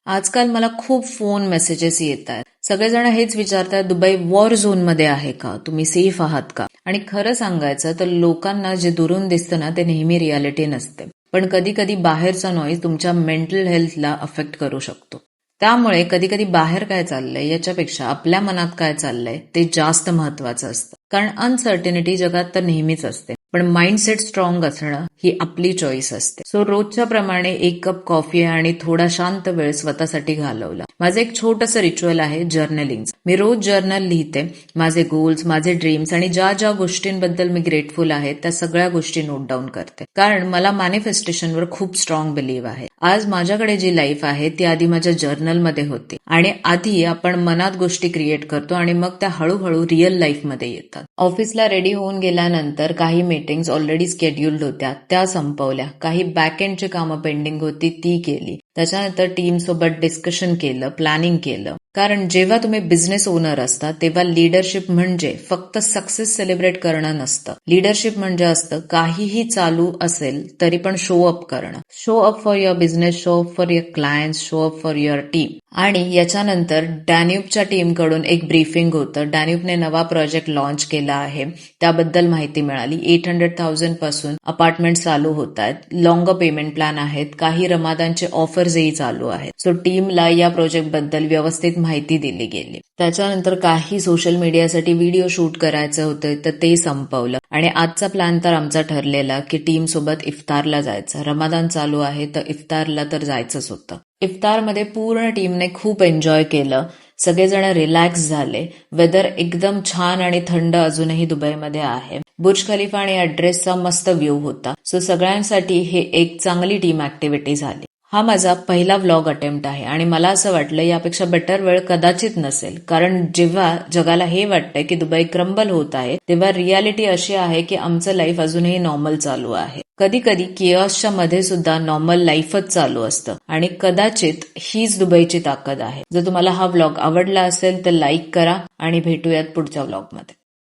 आजकाल मला खूप फोन मेसेजेस येत आहेत. सगळेजण हेच विचारतात, दुबई वॉर झोन मध्ये आहे का? तुम्ही सेफ आहात का? आणि खरं सांगायचं तर लोकांना जे दुरून दिसतं ना ते नेहमी रियालिटी नसते. पण कधी कधी बाहेरचा नॉईज तुमच्या मेंटल हेल्थला अफेक्ट करू शकतो. त्यामुळे कधी कधी बाहेर काय चाललंय याच्यापेक्षा आपल्या मनात काय चाललंय ते जास्त महत्वाचं असतं. कारण अनसर्टिनिटी जगात तर नेहमीच असते, पण माइंडसेट स्ट्रॉंग असणं ही आपली चॉईस असते. सो रोजच्या प्रमाणे 1 कप कॉफी आणि थोडा शांत वेळ स्वतःसाठी घालवला. माझं एक छोटंसं रिच्युअल आहे जर्नलिंग. मी रोज जर्नल लिहिते, माझे गोल्स, माझे ड्रीम्स आणि ज्या ज्या गोष्टींबद्दल मी ग्रेटफुल आहे त्या सगळ्या गोष्टी नोट डाऊन करते. कारण मला मॅनिफेस्टेशनवर खूप स्ट्रॉंग बिलीव्ह आहे. आज माझ्याकडे जी लाईफ आहे ती आधी माझ्या जर्नलमध्ये होती आणि आधी आपण मनात गोष्टी क्रिएट करतो आणि मग त्या हळूहळू रिअल लाईफमध्ये येतात. ऑफिसला रेडी होऊन गेल्यानंतर काही मीटिंग्स ऑलरेडी स्केड्युल्ड होत्या त्या संपवल्या. काही बॅक एंडची कामं पेंडिंग होती ती केली. त्याच्यानंतर टीम सोबत डिस्कशन केलं, प्लॅनिंग केलं. कारण जेव्हा तुम्ही बिझनेस ओनर असता तेव्हा लीडरशिप म्हणजे फक्त सक्सेस सेलिब्रेट करणं नसतं. लीडरशिप म्हणजे असतं काहीही चालू असेल तरी पण शो अप करणं. Show up for your business, show up for your clients, show up for your team. आणि याच्यानंतर डॅन्यूबच्या टीमकडून एक ब्रीफिंग होतं. डॅन्यूबने नवा प्रोजेक्ट लॉन्च केला आहे त्याबद्दल माहिती मिळाली. 800,000 पासून अपार्टमेंट चालू होत आहेत. लॉंग पेमेंट प्लॅन आहेत. काही रमादानचे ऑफर्सही चालू आहेत. सो टीमला या प्रोजेक्ट बद्दल व्यवस्थित माहिती दिली गेली. त्याच्यानंतर काही सोशल मीडियासाठी व्हिडिओ शूट करायचं होतं तर ते संपवलं. आणि आजचा प्लॅन तर आमचा ठरलेला की टीम सोबत इफ्तारला जायचं. रमादान चालू आहे तर इफ्तारला तर जायचंच होतं. इफ्तारमध्ये पूर्ण टीमने खूप एन्जॉय केलं. सगळेजण रिलॅक्स झाले. वेदर एकदम छान आणि थंड अजूनही दुबईमध्ये आहे. बुर्ज खलिफा आणि ॲड्रेसचा मस्त व्ह्यू होता. सो सगळ्यांसाठी हे एक चांगली टीम ऍक्टिव्हिटी झाली. हा माझा पहिला व्लॉग अटेम्प्ट आहे आणि मला असं वाटलं यापेक्षा बेटर वेळ कदाचित नसेल. कारण जेव्हा जगाला हे वाटतंय की दुबई क्रम्बल होत आहे तेव्हा रियालिटी अशी आहे की आमचं लाईफ अजूनही नॉर्मल चालू आहे. कधी कधी किऑसच्या मध्ये सुद्धा नॉर्मल लाईफच चालू असतं आणि कदाचित हीच दुबईची ताकद आहे. जर तुम्हाला हा व्लॉग आवडला असेल तर लाईक करा आणि भेटूयात पुढच्या व्लॉगमध्ये.